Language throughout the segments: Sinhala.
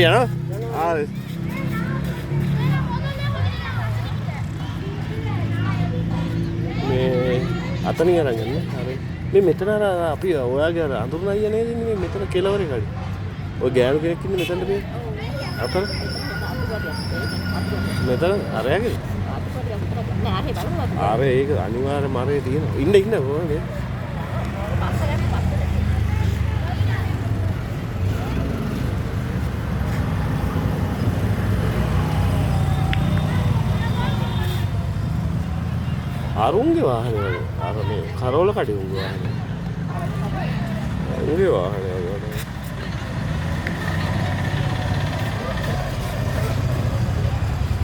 යනවා. මේ අතනින් අරන් යන්න. හරි. මේ මෙතන අර අපි ඔයාගේ අර අඳුරන අයියා නේද ඉන්නේ මෙතන කෙලවරේ කඩි. ඔය ගෑනු කෙනෙක් ඉන්නේ මෙතනද මේ? අතන. මෙතන අරයාගේ. අර ඒක අනිවාර්යයෙන්ම අරේ තියෙනවා. ඉන්න ඕනේ. අරුන්ගේ වාහනේ වගේ. අර මේ කරෝල කඩේ උන්ගේ වාහනේ. උන්ගේ වාහනේ වගේ.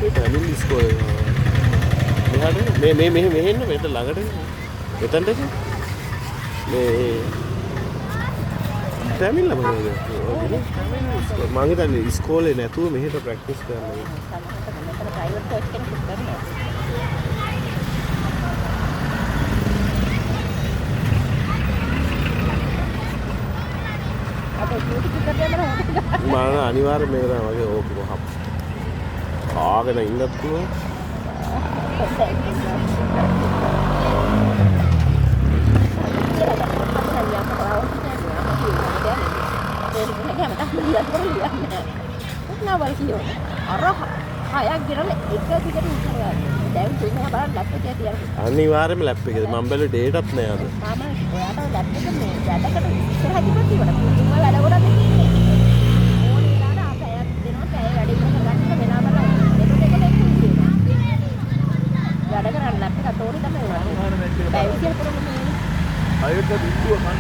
ඒ පැමිණි ඉස්කෝලේ. මෙහාට මේ මෙහෙන්න මෙතන ළඟට. මෙතනට මේ පැමිණිලා මොනවද? මම හිතන්නේ ඉස්කෝලේ නැතුව මෙහෙට ප්‍රැක්ටිස් කරනවා. ප්‍රයිවට් කෝච් කෙනෙක් කරනවා. මම අනිවාර්යෙන් මේක තමයි වගේ ඕක මොහක් ආගෙන ඉන්නත් පුළුවන්. අනිවාර්යෙන්ම ලැප් එකද මම බැලුවේ ඩේටත් නෑ අද. මම ඔයාට ලැප් එක මේ වැඩකට ඉස්සරහට ඉවත් ඉවර. මුලින්ම වැඩ ගොඩක් තියෙන්නේ. ඕනේ වෙලාවට ආපෑයක් දෙනවා. පැය වැඩ ඉවර කරගන්න වෙලා බලන්න. වැඩ කරන්න ලැප් එක තෝරි තමයි උනන්නේ. පැය 24ම මේ. අයක බින්දුව කන්න.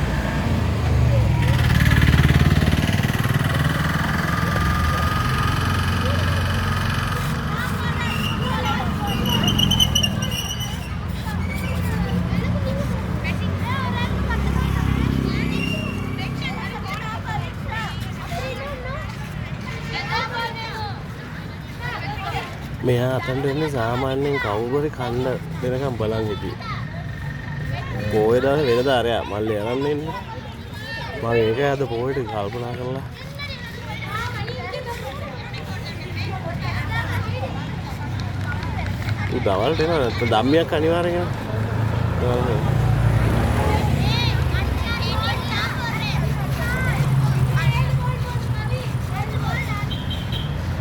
මෙයා අතන්ට එන්නේ සාමාන්‍යයෙන් කවුරුහරි කන්න දෙනකම් බලන් හිටියේ. පොයේ දාලා වෙනදා අරයා මල්ලේ අරන් ඉන්නේ. මම ඒක අද පොයට කල්පනා කරලා. උදවල්ට එනවා නැත්නම් ධම්මියක් අනිවාර්යෙන් එනවා.